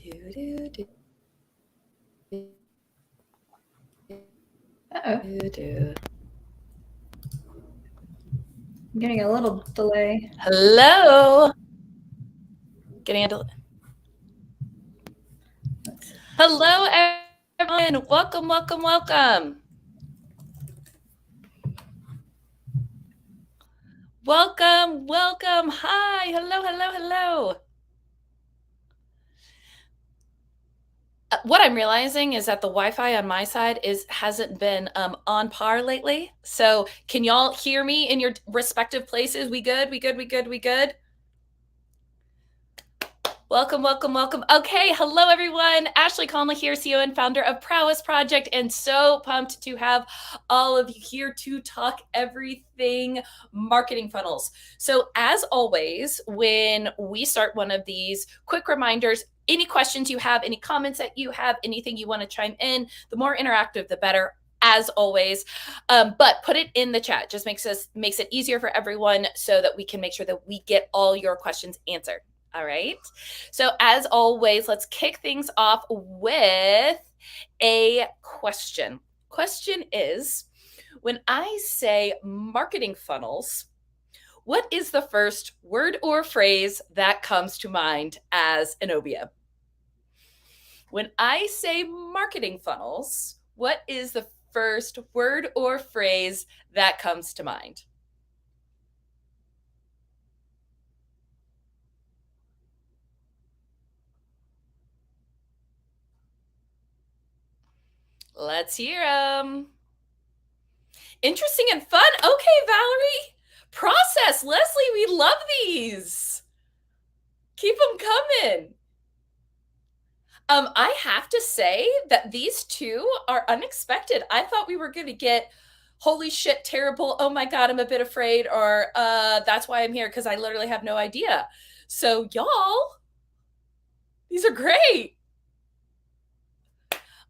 Uh-oh. I'm getting a little delay. Hello. Getting a delay. Hello, everyone. Welcome, welcome, welcome. Welcome, welcome. Hi. Hello, hello, hello. What I'm realizing is that the Wi-Fi on my side hasn't been on par lately. So can y'all hear me in your respective places? We good? We good? We good? We good? Welcome, welcome, welcome. Okay, hello everyone. Ashley Conley here, CEO and founder of Prowess Project, and so pumped to have all of you here to talk everything marketing funnels. So as always, when we start one of these, quick reminders, any questions you have, any comments that you have, anything you want to chime in, the more interactive, the better. As always, but put it in the chat. Just makes it easier for everyone so that we can make sure that we get all your questions answered. All right. So as always, let's kick things off with a question. Question is, when I say marketing funnels, what is the first word or phrase that comes to mind as an OBM? When I say marketing funnels, what is the first word or phrase that comes to mind? Let's hear them. Interesting and fun. Okay, Valerie. Process. Leslie, we love these. Keep them coming. I have to say that these two are unexpected. I thought we were going to get holy shit, terrible, oh my God, I'm a bit afraid, or that's why I'm here, because I literally have no idea. So y'all, these are great.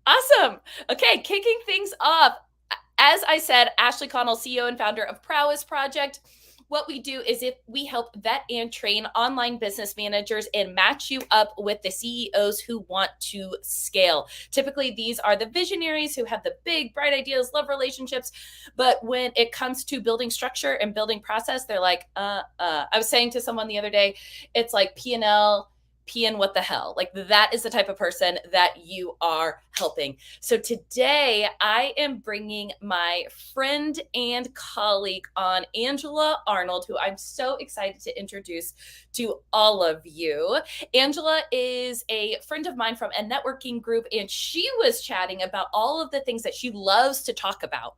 Awesome. Okay, kicking things off. As I said, Ashley Connell, CEO and founder of Prowess Project. What we do is we help vet and train online business managers and match you up with the CEOs who want to scale. Typically, these are the visionaries who have the big, bright ideas, love relationships. But when it comes to building structure and building process, they're like, I was saying to someone the other day, it's like P&L, and what the hell? Like, that is the type of person that you are helping. So today I am bringing my friend and colleague on, Angela Arnold, who I'm so excited to introduce to all of you. Angela is a friend of mine from a networking group, and she was chatting about all of the things that she loves to talk about.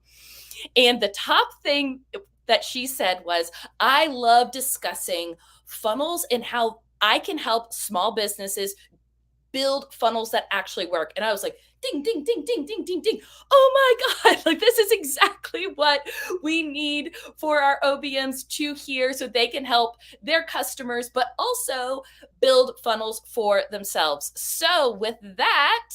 And the top thing that she said was, I love discussing funnels and how I can help small businesses build funnels that actually work. And I was like, ding, ding, ding, ding, ding, ding, ding. Oh my God, like this is exactly what we need for our OBMs to hear so they can help their customers, but also build funnels for themselves. So with that,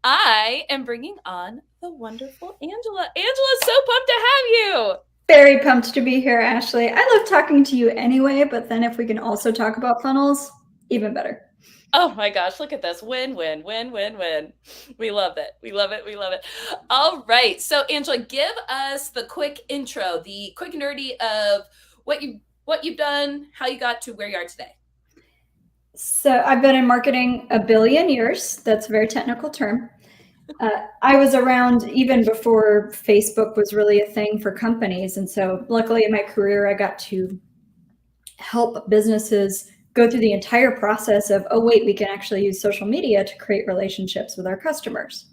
I am bringing on the wonderful Angela. Angela, so pumped to have you. Very pumped to be here, Ashley. I love talking to you anyway, but then if we can also talk about funnels, even better. Oh my gosh, look at this. Win, win, win, win, win. We love it. We love it. We love it. All right. So Angela, give us the quick intro, the quick nerdy of what you've done, how you got to where you are today. So I've been in marketing a billion years. That's a very technical term. I was around even before Facebook was really a thing for companies. And so luckily in my career, I got to help businesses go through the entire process of, oh, wait, we can actually use social media to create relationships with our customers.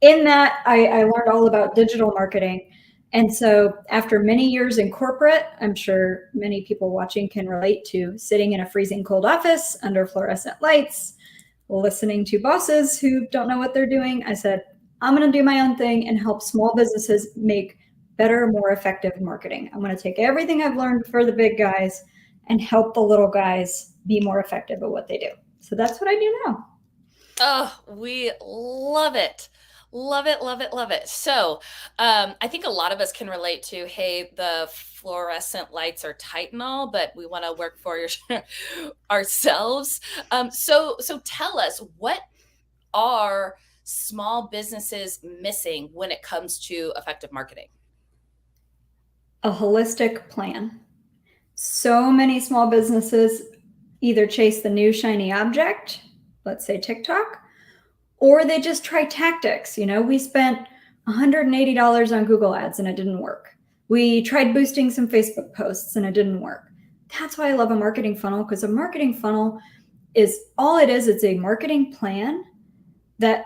In that, I learned all about digital marketing. And so after many years in corporate, I'm sure many people watching can relate to sitting in a freezing cold office under fluorescent lights, listening to bosses who don't know what they're doing. I said, I'm going to do my own thing and help small businesses make better, more effective marketing. I'm going to take everything I've learned for the big guys and help the little guys be more effective at what they do. So that's what I do now. Oh, we love it. Love it, love it, love it. So, I think a lot of us can relate to, hey, the fluorescent lights are tight and all, but we want to work for ourselves. So tell us, what are small businesses missing when it comes to effective marketing? A holistic plan. So many small businesses either chase the new shiny object, let's say TikTok, or they just try tactics. We spent $180 on Google ads and it didn't work. We tried boosting some Facebook posts and it didn't work. That's why I love a marketing funnel, because a marketing funnel is all it is. It's a marketing plan that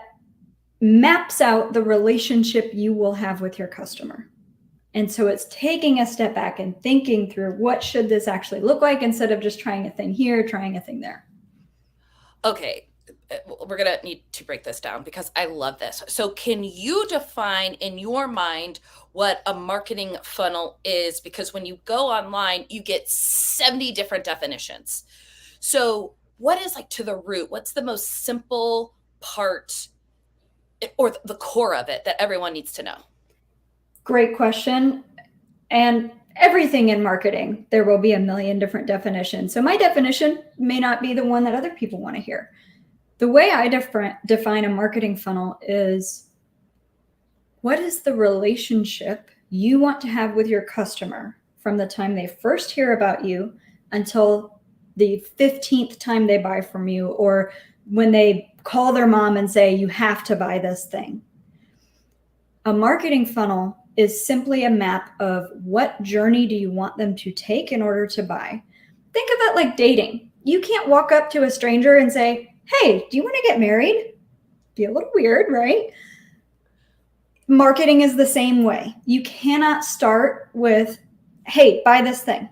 maps out the relationship you will have with your customer. And so it's taking a step back and thinking through, what should this actually look like, instead of just trying a thing here, trying a thing there. Okay, we're going to need to break this down because I love this. So, can you define in your mind what a marketing funnel is? Because when you go online, you get 70 different definitions. So, what is, like, to the root? What's the most simple part or the core of it that everyone needs to know? Great question. And everything in marketing, there will be a million different definitions. So my definition may not be the one that other people want to hear. The way I define a marketing funnel is, what is the relationship you want to have with your customer from the time they first hear about you until the 15th time they buy from you, or when they call their mom and say, you have to buy this thing. A marketing funnel is simply a map of what journey do you want them to take in order to buy. Think of it like dating. You can't walk up to a stranger and say, hey, do you want to get married? Be a little weird, right? Marketing is the same way. You cannot start with, hey, buy this thing.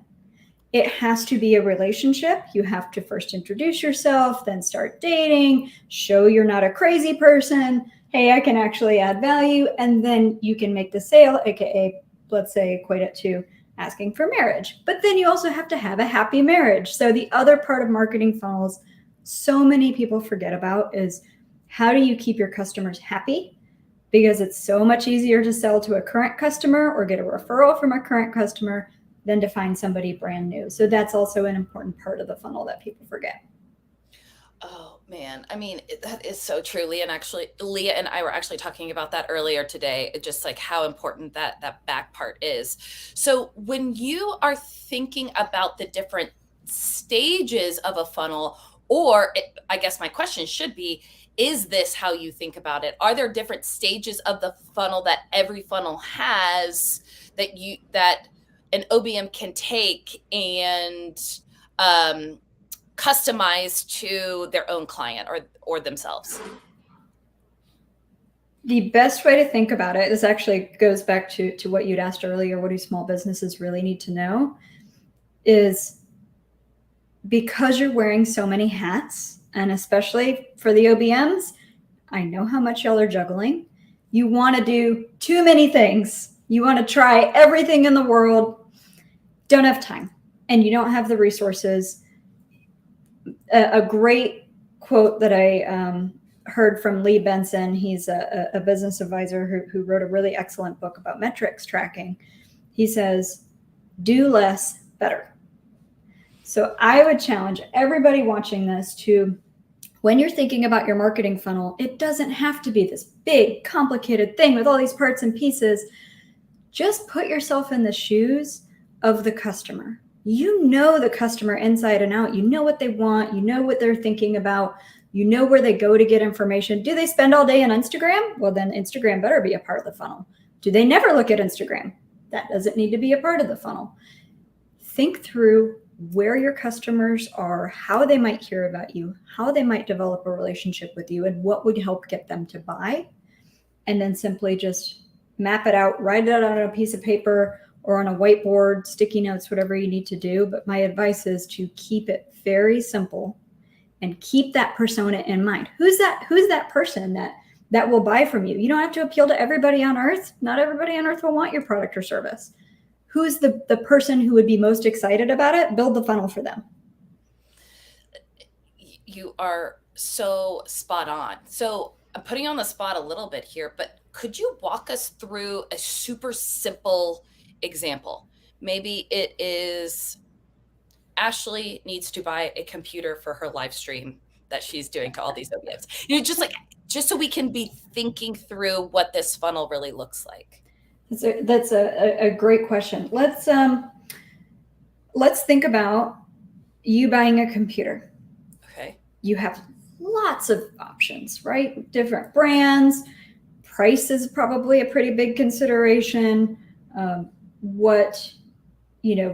It has to be a relationship. You have to first introduce yourself, then start dating, show you're not a crazy person. Hey, I can actually add value. And then you can make the sale, AKA, let's say, equate it to asking for marriage. But then you also have to have a happy marriage. So the other part of marketing funnels so many people forget about is, how do you keep your customers happy? Because it's so much easier to sell to a current customer or get a referral from a current customer than to find somebody brand new. So that's also an important part of the funnel that people forget. Oh man, I mean, that is so true. Leah and I were actually talking about that earlier today, just like how important that back part is. So when you are thinking about the different stages of a funnel, I guess my question should be, is this how you think about it? Are there different stages of the funnel that every funnel has that an OBM can take and customize to their own client or themselves? The best way to think about it, this actually goes back to what you'd asked earlier, what do small businesses really need to know, is because you're wearing so many hats, and especially for the OBMs, I know how much y'all are juggling. You want to do too many things. You want to try everything in the world. Don't have time, and you don't have the resources. A great quote that I heard from Lee Benson, he's a business advisor who wrote a really excellent book about metrics tracking. He says, do less, better. So I would challenge everybody watching this to, when you're thinking about your marketing funnel, it doesn't have to be this big, complicated thing with all these parts and pieces. Just put yourself in the shoes of the customer. You know the customer inside and out. You know what they want. You know what they're thinking about. You know where they go to get information. Do they spend all day on Instagram? Well, then Instagram better be a part of the funnel. Do they never look at Instagram? That doesn't need to be a part of the funnel. Think through where your customers are, how they might hear about you, how they might develop a relationship with you, and what would help get them to buy. And then simply just map it out, write it out on a piece of paper or on a whiteboard, sticky notes, whatever you need to do. But my advice is to keep it very simple and keep that persona in mind. Who's that person that will buy from you? You don't have to appeal to everybody on earth. Not everybody on earth will want your product or service. Who's the person who would be most excited about it? Build the funnel for them. You are so spot on. So I'm putting you on the spot a little bit here, but could you walk us through a super simple example? Maybe it is Ashley needs to buy a computer for her live stream that she's doing to all these OBMs. Just so we can be thinking through what this funnel really looks like. That's a great question. Let's think about you buying a computer. Okay. You have lots of options, right? Different brands. Price is probably a pretty big consideration. What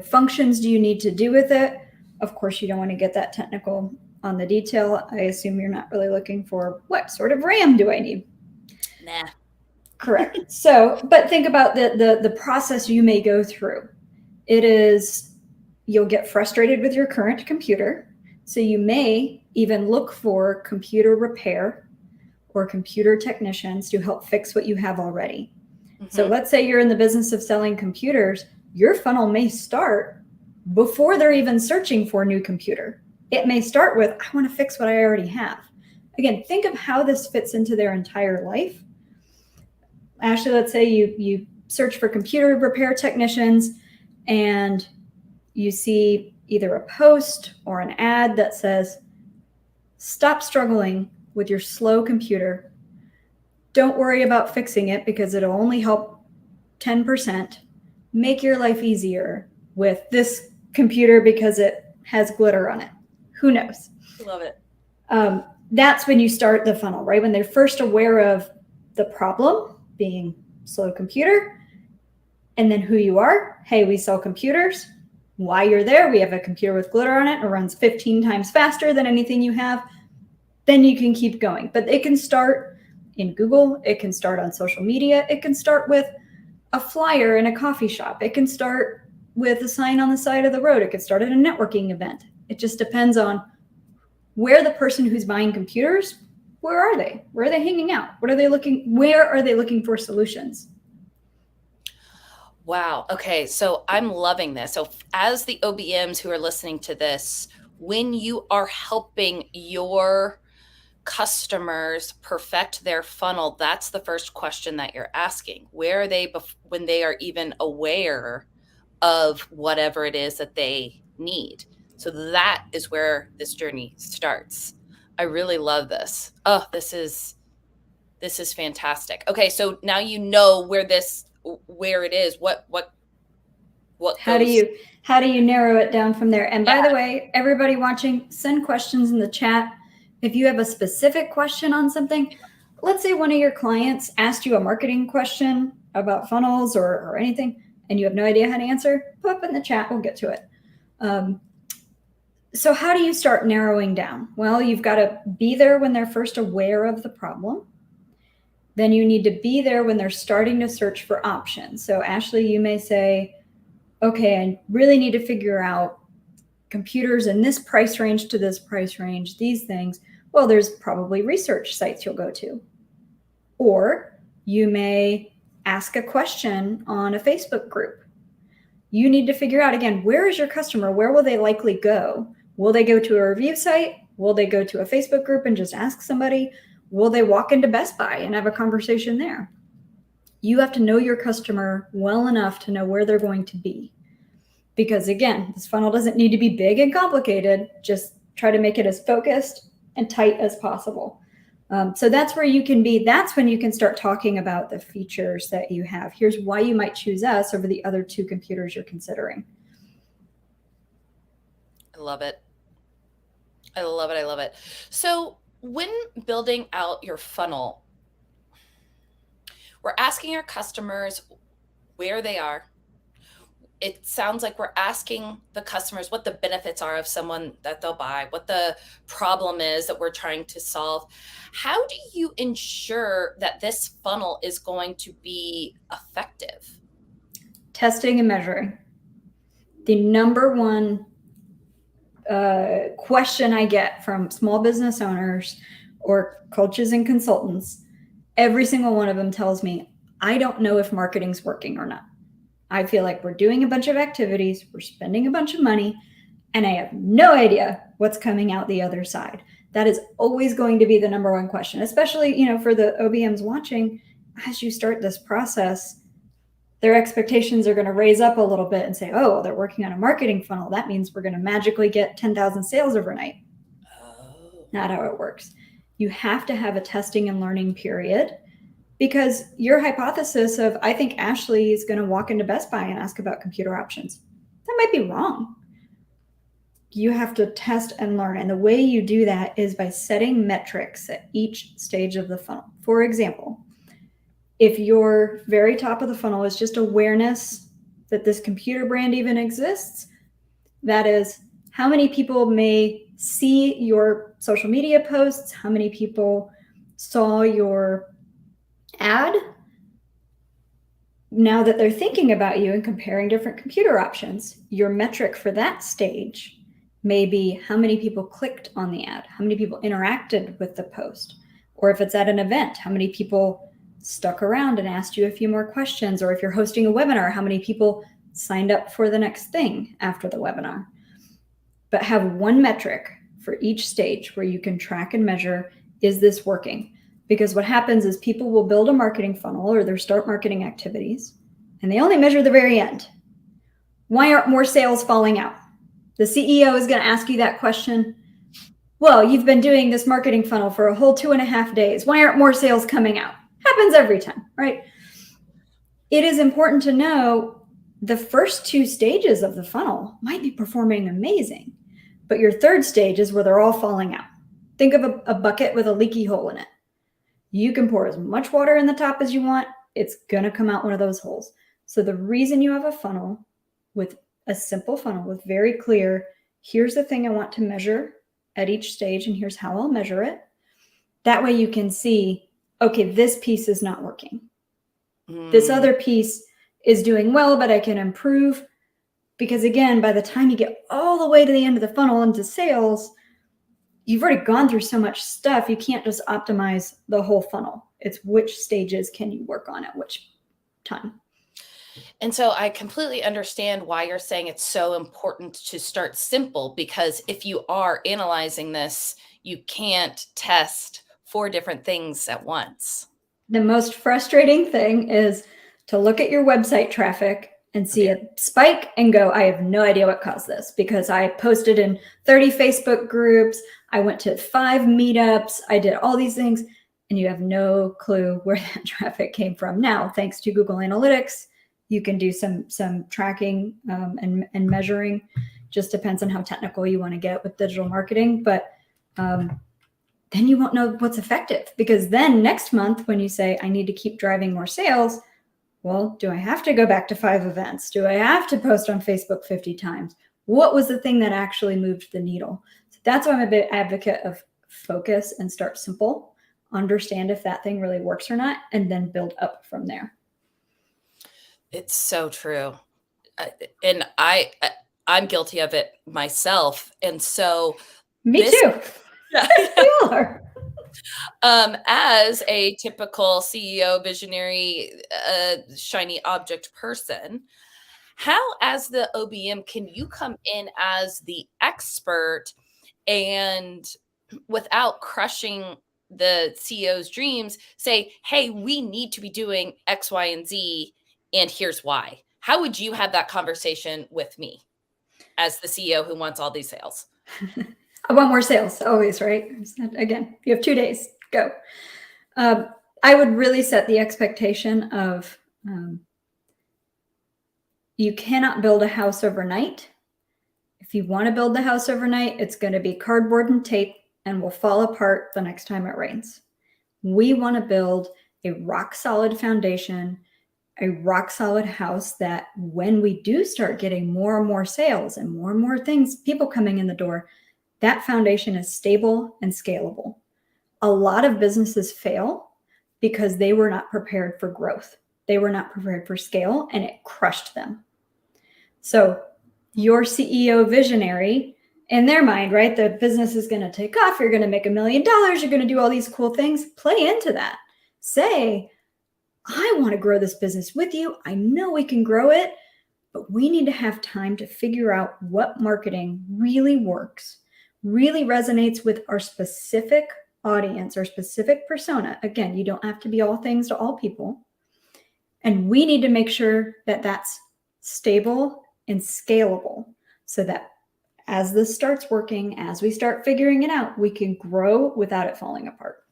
functions do you need to do with it? Of course, you don't want to get that technical on the detail. I assume you're not really looking for what sort of RAM do I need? Nah. Correct. So, but think about the process you may go through. It is, you'll get frustrated with your current computer. So you may even look for computer repair or computer technicians to help fix what you have already. Mm-hmm. So let's say you're in the business of selling computers. Your funnel may start before they're even searching for a new computer. It may start with, I want to fix what I already have. Again, think of how this fits into their entire life. Ashley, let's say you search for computer repair technicians and you see either a post or an ad that says, stop struggling with your slow computer. Don't worry about fixing it because it'll only help 10%. Make your life easier with this computer because it has glitter on it. Who knows? Love it. That's when you start the funnel, right? When they're first aware of the problem being slow computer, and then who you are. Hey, we sell computers. Why you're there? We have a computer with glitter on it. It runs 15 times faster than anything you have. Then you can keep going. But it can start in Google. It can start on social media. It can start with a flyer in a coffee shop. It can start with a sign on the side of the road. It could start at a networking event. It just depends on where the person who's buying computers, where are they? Where are they hanging out? Where are they looking for solutions? Wow. Okay. So I'm loving this. So as the OBMs who are listening to this, when you are helping your customers perfect their funnel, that's the first question that you're asking. Where are they when they are even aware of whatever it is that they need? So that is where this journey starts. I really love this. Oh, this is fantastic. Okay, so now you know where it is. What how do you narrow it down from there? And by the way, everybody watching, send questions in the chat. If you have a specific question on something, let's say one of your clients asked you a marketing question about funnels or anything, and you have no idea how to answer, put up in the chat, we'll get to it. So how do you start narrowing down? Well, you've got to be there when they're first aware of the problem. Then you need to be there when they're starting to search for options. So Ashley, you may say, okay, I really need to figure out computers in this price range to this price range, these things. Well, there's probably research sites you'll go to. Or you may ask a question on a Facebook group. You need to figure out, again, where is your customer? Where will they likely go? Will they go to a review site? Will they go to a Facebook group and just ask somebody? Will they walk into Best Buy and have a conversation there? You have to know your customer well enough to know where they're going to be. Because again, this funnel doesn't need to be big and complicated. Just try to make it as focused and tight as possible. So that's where you can be. That's when you can start talking about the features that you have. Here's why you might choose us over the other two computers you're considering. I love it. I love it. I love it. So when building out your funnel, we're asking our customers where they are. It sounds like we're asking the customers what the benefits are of someone that they'll buy, what the problem is that we're trying to solve. How do you ensure that this funnel is going to be effective? Testing and measuring. The number one question I get from small business owners or coaches and consultants, every single one of them tells me, I don't know if marketing's working or not. I feel like we're doing a bunch of activities, we're spending a bunch of money, and I have no idea what's coming out the other side. That is always going to be the number one question, especially, for the OBMs watching. As you start this process, their expectations are going to raise up a little bit and say, oh, they're working on a marketing funnel. That means we're going to magically get 10,000 sales overnight. Oh. Not how it works. You have to have a testing and learning period, because your hypothesis of, I think Ashley is going to walk into Best Buy and ask about computer options, that might be wrong. You have to test and learn. And the way you do that is by setting metrics at each stage of the funnel. For example, if your very top of the funnel is just awareness that this computer brand even exists, that is how many people may see your social media posts, how many people saw your ad. Now that they're thinking about you and comparing different computer options, your metric for that stage may be how many people clicked on the ad, how many people interacted with the post, or if it's at an event, how many people stuck around and asked you a few more questions, or if you're hosting a webinar, how many people signed up for the next thing after the webinar. But have one metric for each stage where you can track and measure, is this working? Because what happens is people will build a marketing funnel or they'll start marketing activities, and they only measure the very end. Why aren't more sales falling out? The CEO is going to ask you that question. Well, you've been doing this marketing funnel for a whole 2.5 days. Why aren't more sales coming out? Happens every time, right? It is important to know the first 2 stages of the funnel might be performing amazing, but your third stage is where they're all falling out. Think of a bucket with a leaky hole in it. You can pour as much water in the top as you want. It's going to come out one of those holes. So the reason you have a funnel, with a simple funnel with very clear, here's the thing I want to measure at each stage, and here's how I'll measure it. That way you can see, okay, this piece is not working. This other piece is doing well, but I can improve. Because again, by the time you get all the way to the end of the funnel into sales, you've already gone through so much stuff. You can't just optimize the whole funnel. It's which stages can you work on at which time. And so I completely understand why you're saying it's so important to start simple, because if you are analyzing this, you can't test 4 different things at once. The most frustrating thing is to look at your website traffic and see a spike and go, I have no idea what caused this, because I posted in 30 Facebook groups, I went to 5 meetups, I did all these things, and you have no clue where that traffic came from. Now, thanks to Google Analytics, you can do some tracking and measuring. Just depends on how technical you want to get with digital marketing, but then you won't know what's effective, because then next month when you say, I need to keep driving more sales, well, do I have to go back to 5 events? Do I have to post on Facebook 50 times? What was the thing that actually moved the needle? So that's why I'm a big advocate of focus and start simple, understand if that thing really works or not, and then build up from there. It's so true. And I'm guilty of it myself. And so Me too. Yeah. We all are. As a typical CEO, visionary, shiny object person, how, as the OBM, can you come in as the expert and, without crushing the CEO's dreams, say, hey, we need to be doing X, Y, and Z, and here's why? How would you have that conversation with me as the CEO who wants all these sales? I want more sales, always, right? Again, you have 2 days, go. I would really set the expectation of you cannot build a house overnight. If you want to build the house overnight, it's going to be cardboard and tape and will fall apart the next time it rains. We want to build a rock solid foundation, a rock solid house that when we do start getting more and more sales and more things, people coming in the door, that foundation is stable and scalable. A lot of businesses fail because they were not prepared for growth. They were not prepared for scale, and it crushed them. So your CEO visionary, in their mind, right, the business is going to take off. You're going to make $1 million. You're going to do all these cool things. Play into that. Say, I want to grow this business with you. I know we can grow it, but we need to have time to figure out what marketing really works, really resonates with our specific audience, our specific persona. Again, you don't have to be all things to all people. And we need to make sure that that's stable and scalable so that as this starts working, as we start figuring it out, we can grow without it falling apart.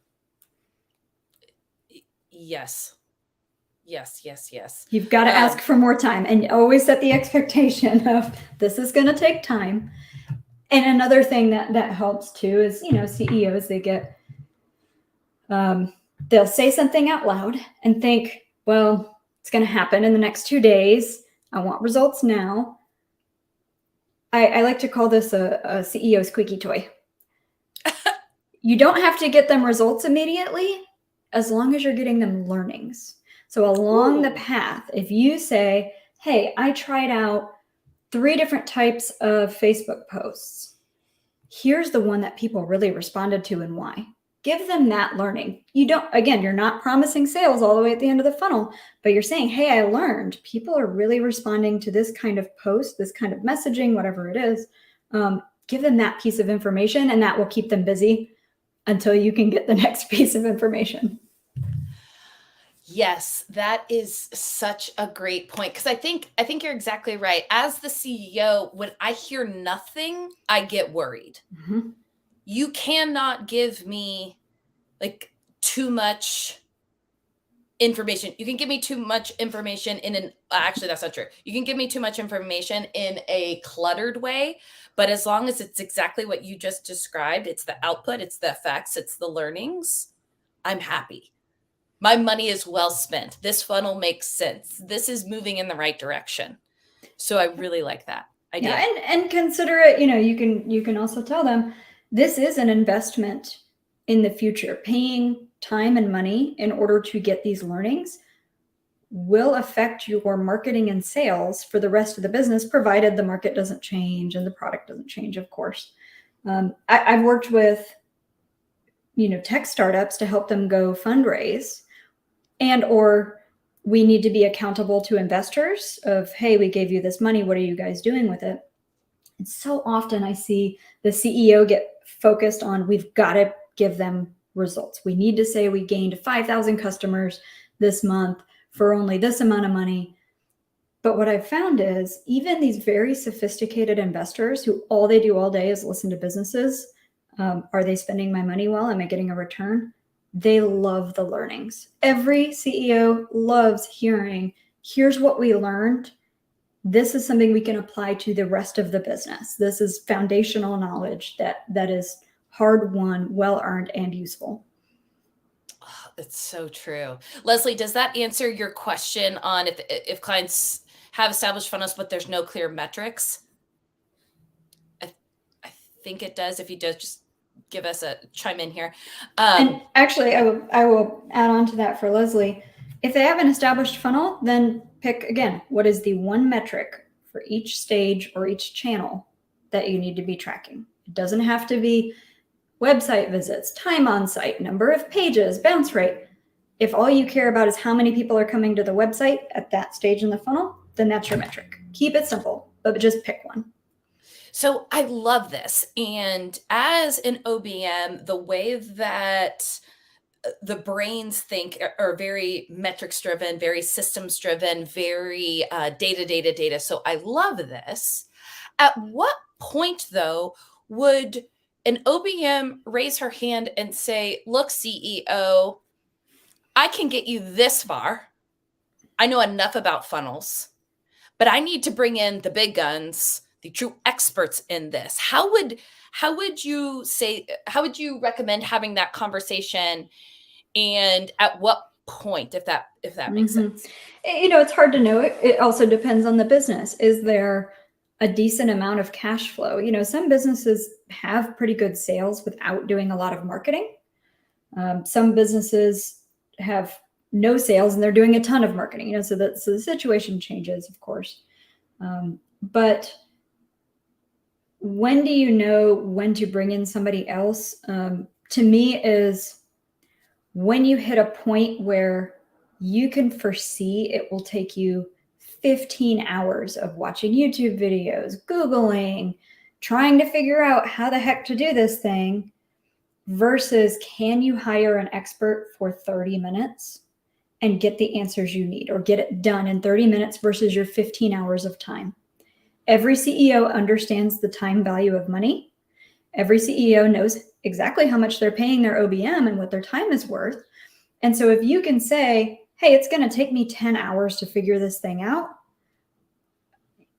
Yes. Yes, yes, yes. You've got to ask for more time and always set the expectation of this is going to take time. And another thing that helps too is, CEOs, they get, they'll say something out loud and think, well, it's going to happen in the next 2 days. I want results now. I like to call this a CEO squeaky toy. You don't have to get them results immediately as long as you're getting them learnings. So along the path, if you say, hey, I tried out 3 different types of Facebook posts. Here's the one that people really responded to and why. Give them that learning. You're not promising sales all the way at the end of the funnel, but you're saying, hey, I learned people are really responding to this kind of post, this kind of messaging, whatever it is. Give them that piece of information and that will keep them busy until you can get the next piece of information. Yes, that is such a great point. Because I think you're exactly right. As the CEO, when I hear nothing, I get worried. Mm-hmm. You cannot give me like too much information. You can give me too much information actually, that's not true. You can give me too much information in a cluttered way, but as long as it's exactly what you just described, it's the output, it's the effects, it's the learnings, I'm happy. My money is well spent. This funnel makes sense. This is moving in the right direction. So I really like that idea. Yeah, and consider it, you can also tell them this is an investment in the future. Paying time and money in order to get these learnings will affect your marketing and sales for the rest of the business, provided the market doesn't change and the product doesn't change, of course. I've worked with, tech startups to help them go fundraise, or we need to be accountable to investors of, hey, we gave you this money. What are you guys doing with it? And so often I see the CEO get focused on, we've got to give them results. We need to say we gained 5,000 customers this month for only this amount of money. But what I've found is even these very sophisticated investors who all they do all day is listen to businesses, are they spending my money well? Am I getting a return? They love the learnings. Every CEO loves hearing, here's what we learned. This is something we can apply to the rest of the business. This is foundational knowledge that is hard won, well earned, and useful. Oh, that's so true. Leslie, does that answer your question on if clients have established funnels, but there's no clear metrics? I think it does. If you do, just give us a chime in here. And actually, I will add on to that for Leslie. If they have an established funnel, then pick again, what is the one metric for each stage or each channel that you need to be tracking? It doesn't have to be website visits, time on site, number of pages, bounce rate. If all you care about is how many people are coming to the website at that stage in the funnel, then that's your metric. Keep it simple, but just pick one. So I love this. And as an OBM, the way that the brains think are very metrics driven, very systems driven, very data. So I love this. At what point, though, would an OBM raise her hand and say, look, CEO, I can get you this far. I know enough about funnels, but I need to bring in the big guns, the true experts in this. How would you recommend having that conversation, and at what point, if that makes sense? It's hard to know. It also depends on the business. Is there a decent amount of cash flow? Some businesses have pretty good sales without doing a lot of marketing. Some businesses have no sales and they're doing a ton of marketing, so the situation changes, of course. But when do you know when to bring in somebody else? To me, is when you hit a point where you can foresee it will take you 15 hours of watching YouTube videos, Googling, trying to figure out how the heck to do this thing versus can you hire an expert for 30 minutes and get the answers you need or get it done in 30 minutes versus your 15 hours of time. Every CEO understands the time value of money. Every CEO knows exactly how much they're paying their OBM and what their time is worth. And so if you can say, hey, it's going to take me 10 hours to figure this thing out,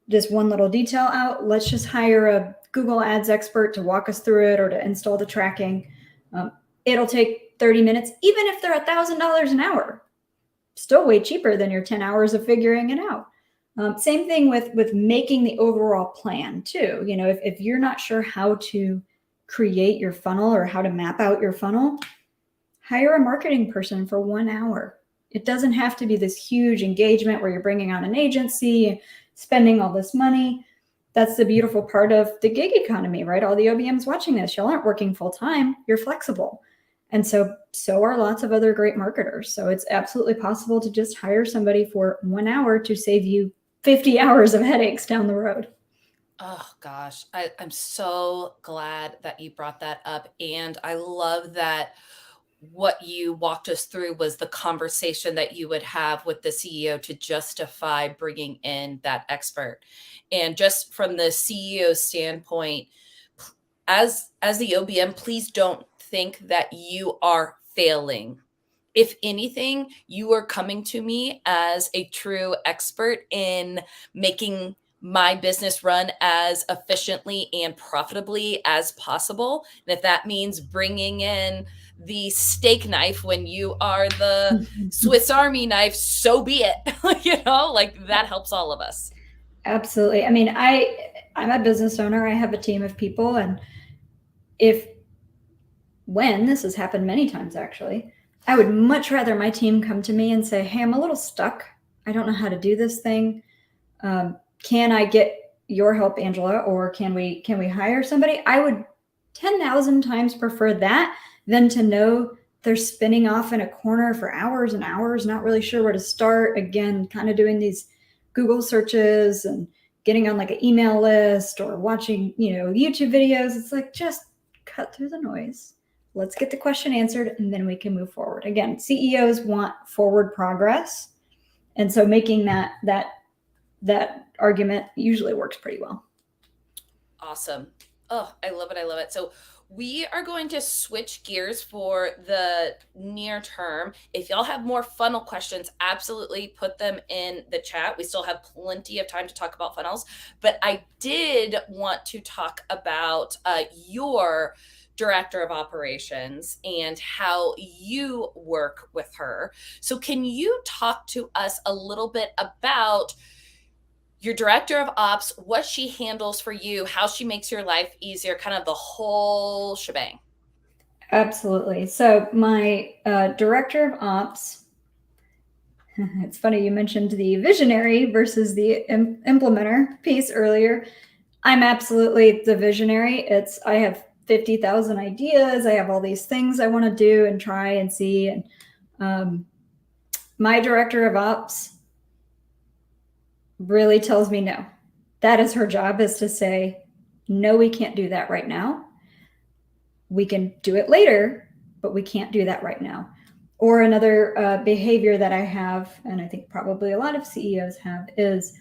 just one little detail out, let's just hire a Google Ads expert to walk us through it or to install the tracking. It'll take 30 minutes, even if they're $1,000 an hour. Still way cheaper than your 10 hours of figuring it out. Same thing with making the overall plan too. You know, if you're not sure how to create your funnel or how to map out your funnel, hire a marketing person for 1 hour. It doesn't have to be this huge engagement where you're bringing on an agency, spending all this money. That's the beautiful part of the gig economy, right? All the OBMs watching this, y'all aren't working full time, you're flexible. And so are lots of other great marketers. So it's absolutely possible to just hire somebody for 1 hour to save you 50 hours of headaches down the road. Oh gosh, I'm so glad that you brought that up. And I love that what you walked us through was the conversation that you would have with the CEO to justify bringing in that expert. And just from the CEO standpoint, as the OBM, please don't think that you are failing. If anything, you are coming to me as a true expert in making my business run as efficiently and profitably as possible. And if that means bringing in the steak knife when you are the Swiss Army knife, so be it. You know, like that helps all of us. Absolutely. I mean, I'm a business owner. I have a team of people. And when this has happened many times, actually, I would much rather my team come to me and say, hey, I'm a little stuck. I don't know how to do this thing. Can I get your help, Angela? Or can we hire somebody? I would 10,000 times prefer that than to know they're spinning off in a corner for hours and hours, not really sure where to start. Again, kind of doing these Google searches and getting on like an email list or watching, YouTube videos. It's like, just cut through the noise. Let's get the question answered and then we can move forward. Again, CEOs want forward progress. And so making that argument usually works pretty well. Awesome. Oh, I love it. I love it. So we are going to switch gears for the near term. If y'all have more funnel questions, absolutely put them in the chat. We still have plenty of time to talk about funnels, but I did want to talk about your director of operations and how you work with her. So can you talk to us a little bit about your director of ops, what she handles for you, how she makes your life easier, kind of the whole shebang? Absolutely. So my director of ops, it's funny you mentioned the visionary versus the implementer piece earlier. I'm absolutely the visionary. I have 50,000 ideas. I have all these things I want to do and try and see. And my director of ops really tells me no. That is her job, is to say, no, we can't do that right now. We can do it later, but we can't do that right now. Or another behavior that I have, and I think probably a lot of CEOs have, is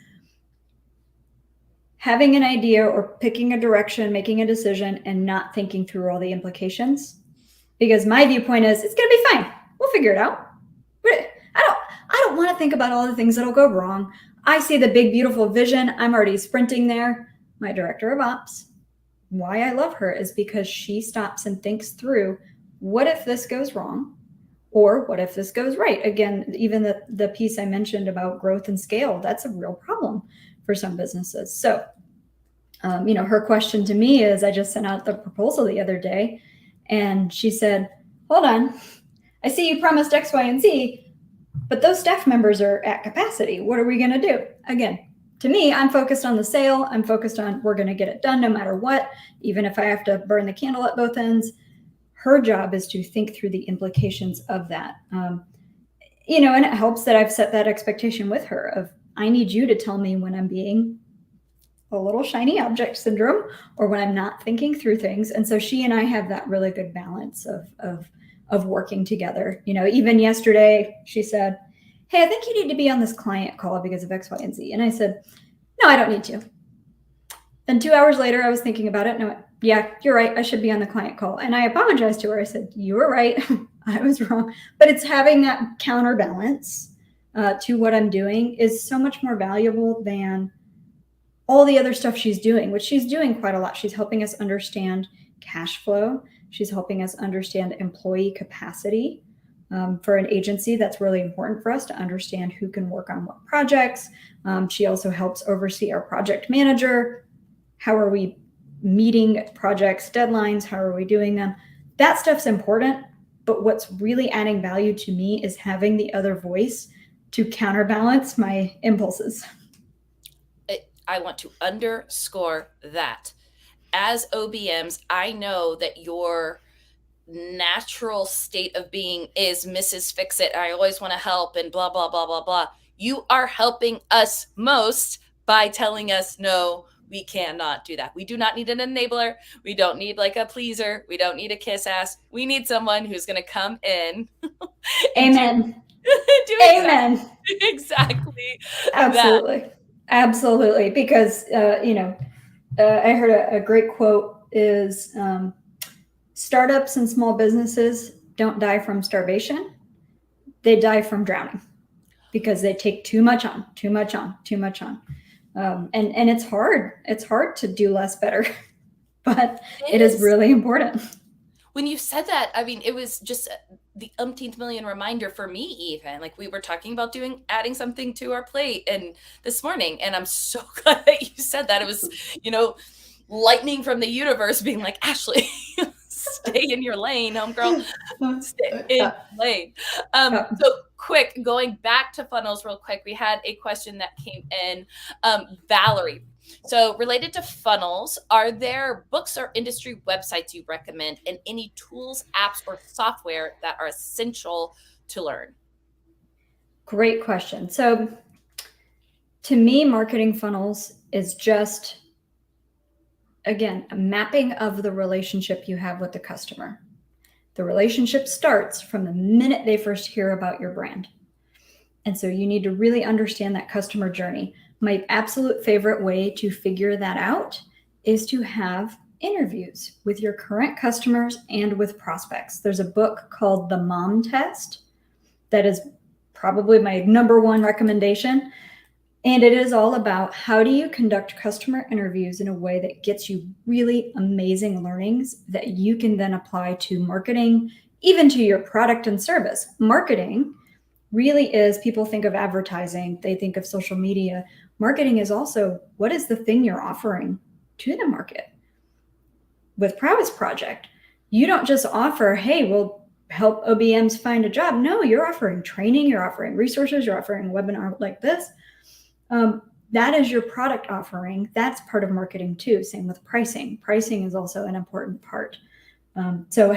having an idea or picking a direction, making a decision, and not thinking through all the implications. Because my viewpoint is, it's going to be fine. We'll figure it out. But I don't want to think about all the things that'll go wrong. I see the big, beautiful vision. I'm already sprinting there. My director of ops, why I love her is because she stops and thinks through, what if this goes wrong? Or what if this goes right? Again, even the piece I mentioned about growth and scale, that's a real problem for some businesses. So, her question to me is, I just sent out the proposal the other day and she said, hold on, I see you promised X, Y, and Z, but those staff members are at capacity. What are we going to do? Again, to me, I'm focused on the sale. I'm focused on, we're going to get it done no matter what, even if I have to burn the candle at both ends. Her job is to think through the implications of that. And it helps that I've set that expectation with her of, I need you to tell me when I'm being a little shiny object syndrome or when I'm not thinking through things. And so she and I have that really good balance of working together. Even yesterday she said, "Hey, I think you need to be on this client call because of X, Y, and Z." And I said, "No, I don't need to." Then 2 hours later, I was thinking about it and I went, "Yeah, you're right. I should be on the client call." And I apologized to her. I said, "You were right. I was wrong." But it's having that counterbalance to what I'm doing is so much more valuable than all the other stuff she's doing, which she's doing quite a lot. She's helping us understand cash flow. She's helping us understand employee capacity. For an agency, that's really important for us to understand who can work on what projects. She also helps oversee our project manager. How are we meeting projects, deadlines? How are we doing them? That stuff's important. But what's really adding value to me is having the other voice to counterbalance my impulses. I want to underscore that. As OBMs, I know that your natural state of being is Mrs. Fix It. I always want to help and blah, blah, blah, blah, blah. You are helping us most by telling us, no, we cannot do that. We do not need an enabler. We don't need like a pleaser. We don't need a kiss ass. We need someone who's going to come in and Amen. do Amen. exactly Absolutely. that. Absolutely. Because, I heard a great quote is startups and small businesses don't die from starvation. They die from drowning because they take too much on. And it's hard. It's hard to do less better, but it is really important. When you said that, I mean, it was just the umpteenth million reminder for me, even. Like we were talking about adding something to our plate and this morning. And I'm so glad that you said that. It was, lightning from the universe being like, Ashley, stay in your lane, homegirl. Stay in your lane. So quick, going back to funnels real quick, we had a question that came in. Valerie. So related to funnels, are there books or industry websites you recommend and any tools, apps, or software that are essential to learn? Great question. So to me, marketing funnels is just, again, a mapping of the relationship you have with the customer. The relationship starts from the minute they first hear about your brand. And so you need to really understand that customer journey. My absolute favorite way to figure that out is to have interviews with your current customers and with prospects. There's a book called The Mom Test that is probably my number one recommendation. And it is all about how do you conduct customer interviews in a way that gets you really amazing learnings that you can then apply to marketing, even to your product and service. Marketing really is, people think of advertising, they think of social media. Marketing is also, what is the thing you're offering to the market? With Prowess Project, you don't just offer, hey, we'll help OBMs find a job. No, you're offering training, you're offering resources, you're offering a webinar like this. That is your product offering. That's part of marketing too. Same with pricing. Pricing is also an important part. So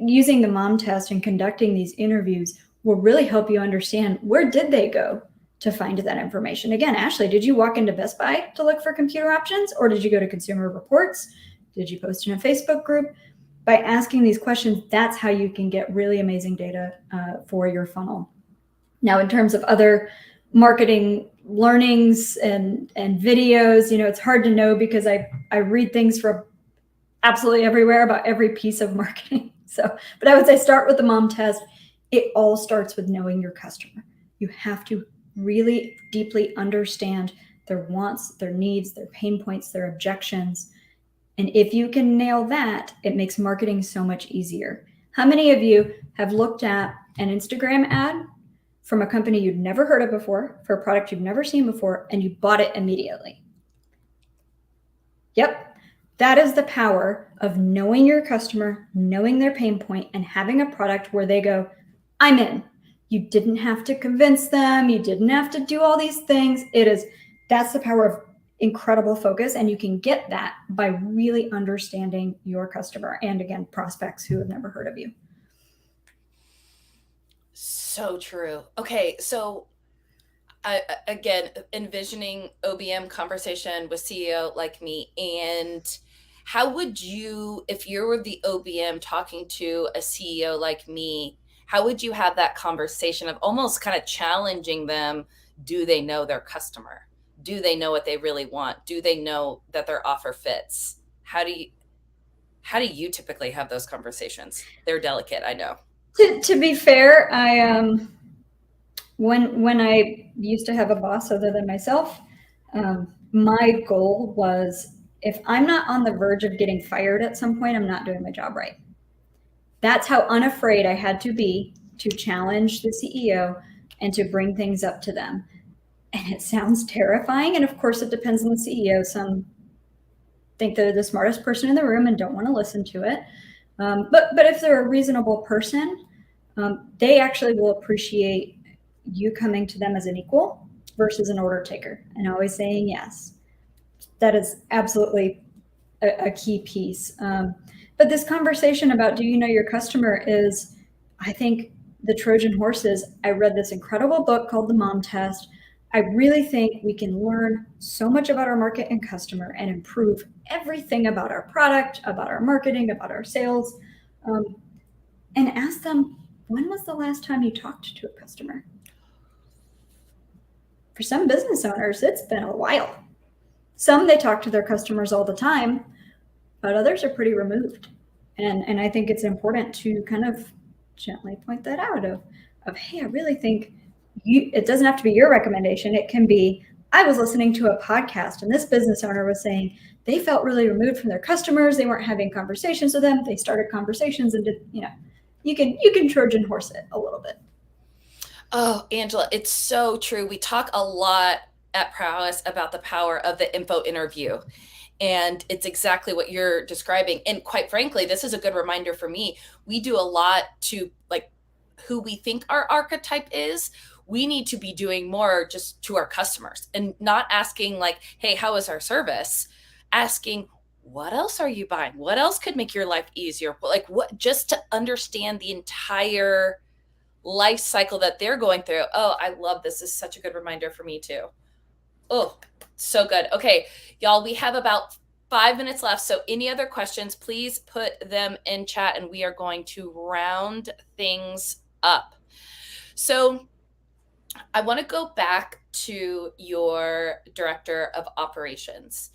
using the mom test and conducting these interviews will really help you understand where did they go to find that information. Again, Ashley, did you walk into Best Buy to look for computer options, or did you go to Consumer Reports? Did you post in a Facebook group? By asking these questions, that's how you can get really amazing data for your funnel. Now, in terms of other marketing learnings and videos, it's hard to know because I read things from absolutely everywhere about every piece of marketing. But I would say start with the mom test. It all starts with knowing your customer. You have to really deeply understand their wants, their needs, their pain points, their objections. And if you can nail that, it makes marketing so much easier. How many of you have looked at an Instagram ad from a company you'd never heard of before, for a product you've never seen before, and you bought it immediately? Yep. That is the power of knowing your customer, knowing their pain point, and having a product where they go, I'm in. You didn't have to convince them. You didn't have to do all these things. That's the power of incredible focus. And you can get that by really understanding your customer and, again, prospects who have never heard of you. So true. Okay, so Again, envisioning OBM conversation with CEO like me, and how would you, if you were the OBM talking to a CEO like me, how would you have that conversation of almost kind of challenging them? Do they know their customer? Do they know what they really want? Do they know that their offer fits? How do you typically have those conversations? They're delicate, I know. To be fair, when I used to have a boss other than myself, my goal was, if I'm not on the verge of getting fired at some point, I'm not doing my job right. That's how unafraid I had to be to challenge the CEO and to bring things up to them. And it sounds terrifying. And of course, it depends on the CEO. Some think they're the smartest person in the room and don't want to listen to it. But if they're a reasonable person, they actually will appreciate you coming to them as an equal versus an order taker and always saying yes. That is absolutely a key piece. But this conversation about, do you know your customer, is, I think, the Trojan horse is, I read this incredible book called The Mom Test. I really think we can learn so much about our market and customer and improve everything about our product, about our marketing, about our sales, and ask them, when was the last time you talked to a customer? For some business owners, it's been a while. Some, they talk to their customers all the time, but others are pretty removed. And I think it's important to kind of gently point that out of hey, I really think it doesn't have to be your recommendation. It can be, I was listening to a podcast and this business owner was saying they felt really removed from their customers. They weren't having conversations with them. They started conversations and did, you can Trojan horse it a little bit. Oh, Angela, it's so true. We talk a lot at Prowess about the power of the info interview. And it's exactly what you're describing. And quite frankly, this is a good reminder for me. We do a lot to, like, who we think our archetype is. We need to be doing more just to our customers and not asking like, hey, how is our service? Asking, what else are you buying? What else could make your life easier? Like, what, just to understand the entire life cycle that they're going through. Oh, I love this. This is such a good reminder for me too. Oh, so good. Okay, y'all, we have about 5 minutes left. So any other questions, please put them in chat and we are going to round things up. So I want to go back to your director of operations.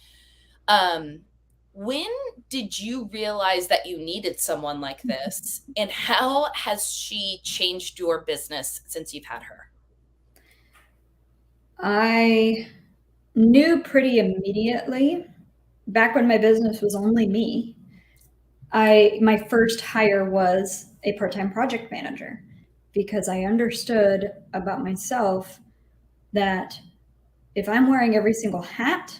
When did you realize that you needed someone like this, and how has she changed your business since you've had her? I knew pretty immediately, back when my business was only me, my first hire was a part-time project manager, because I understood about myself that if I'm wearing every single hat,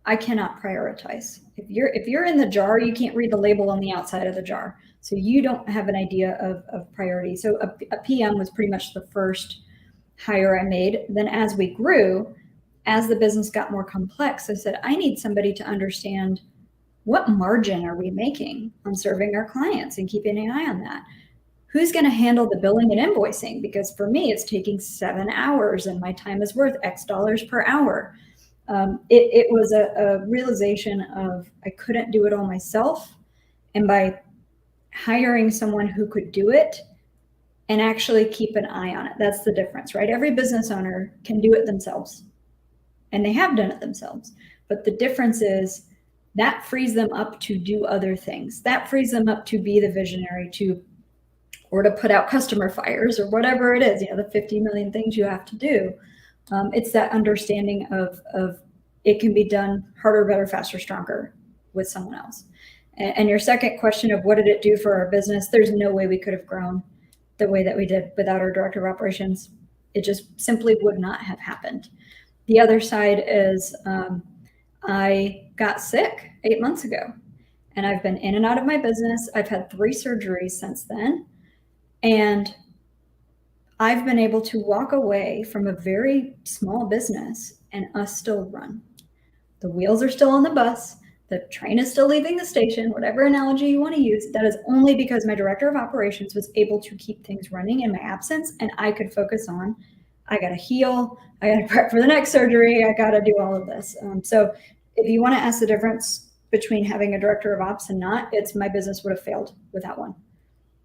I cannot prioritize. If you're in the jar, you can't read the label on the outside of the jar. So you don't have an idea of priority. So a PM was pretty much the first hire I made. Then as we grew, as the business got more complex, I said, I need somebody to understand, what margin are we making on serving our clients and keeping an eye on that? Who's going to handle the billing and invoicing? Because for me, it's taking 7 hours and my time is worth X dollars per hour. It was a realization of, I couldn't do it all myself. And by hiring someone who could do it and actually keep an eye on it, that's the difference, right? Every business owner can do it themselves, and they have done it themselves. But the difference is that frees them up to do other things. That frees them up to be the visionary, or to put out customer fires or whatever it is, the 50 million things you have to do. It's that understanding of it can be done harder, better, faster, stronger with someone else. And your second question of what did it do for our business? There's no way we could have grown the way that we did without our director of operations. It just simply would not have happened. The other side is I got sick 8 months ago, and I've been in and out of my business. I've had 3 surgeries since then. And I've been able to walk away from a very small business and us still run. The wheels are still on the bus. The train is still leaving the station, whatever analogy you want to use. That is only because my director of operations was able to keep things running in my absence, and I could focus on I got to heal. I got to prep for the next surgery. I got to do all of this. So if you want to ask the difference between having a director of ops and not, it's my business would have failed without one.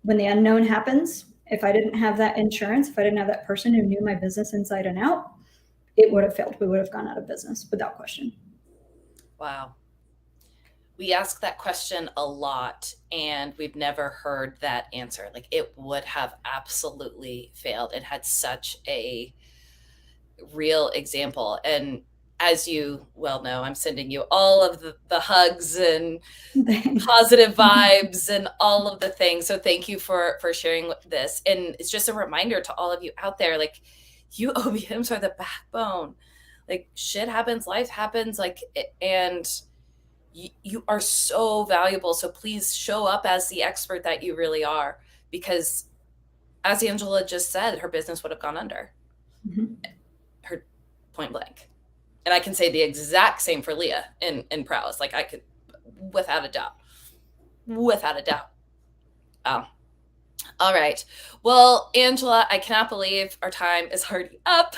When the unknown happens, if I didn't have that insurance, if I didn't have that person who knew my business inside and out, it would have failed. We would have gone out of business without question. Wow. We ask that question a lot, and we've never heard that answer. Like, it would have absolutely failed. It had such a real example. And as you well know, I'm sending you all of the hugs and positive vibes and all of the things. So thank you for sharing this. And it's just a reminder to all of you out there, like, you OBMs are the backbone. Like, shit happens, life happens, like, and you are so valuable. So please show up as the expert that you really are, because as Angela just said, her business would have gone under. Her point blank. And I can say the exact same for Leah in prowess. Like, I could, without a doubt. All right. Well, Angela, I cannot believe our time is already up.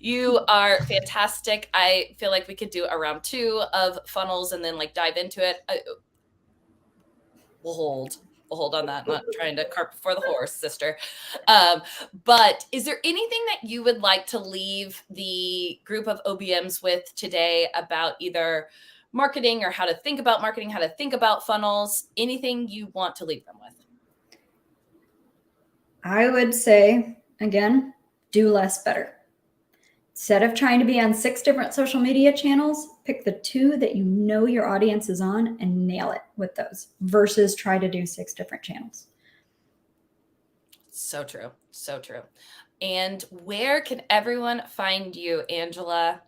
You are fantastic. I feel like we could do a round 2 of funnels and then like dive into it. We'll hold on that. Not trying to cart before the horse, sister. But is there anything that you would like to leave the group of OBMs with today about either marketing or how to think about marketing, how to think about funnels? Anything you want to leave them with? I would say, again, do less better. Instead of trying to be on 6 different social media channels, pick the 2 that you know your audience is on and nail it with those versus try to do 6 different channels. So true. So true. And where can everyone find you, Angela?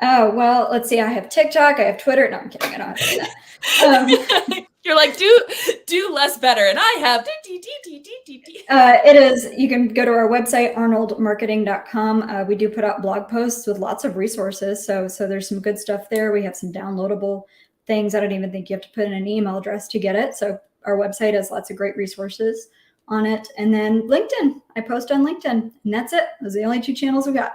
Oh, well, let's see. I have TikTok. I have Twitter. No, I'm kidding. I don't have to do that. You're like, do less better. And I have. It is, you can go to our website, arnoldmarketing.com. We do put out blog posts with lots of resources. So there's some good stuff there. We have some downloadable things. I don't even think you have to put in an email address to get it. So our website has lots of great resources on it. And then LinkedIn. I post on LinkedIn. And that's it. Those are the only 2 channels we got.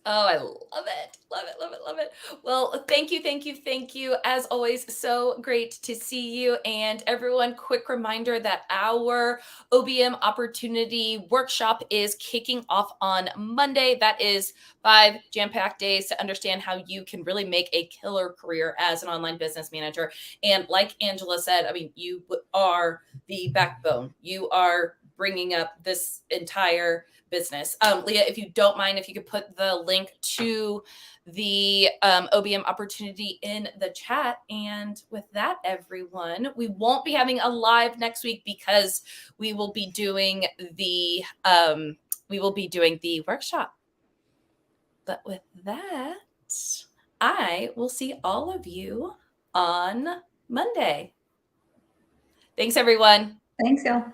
Oh, I love it. Love it. Love it. Love it. Well, thank you. Thank you. Thank you. As always, so great to see you. And everyone, quick reminder that our OBM opportunity workshop is kicking off on Monday. That is 5 jam-packed days to understand how you can really make a killer career as an online business manager. And like Angela said, I mean, you are the backbone. You are bringing up this entire business. Leah, if you don't mind, if you could put the link to the OBM opportunity in the chat. And with that, everyone, we won't be having a live next week because we will be doing the workshop. But with that, I will see all of you on Monday. Thanks, everyone. Thanks, y'all.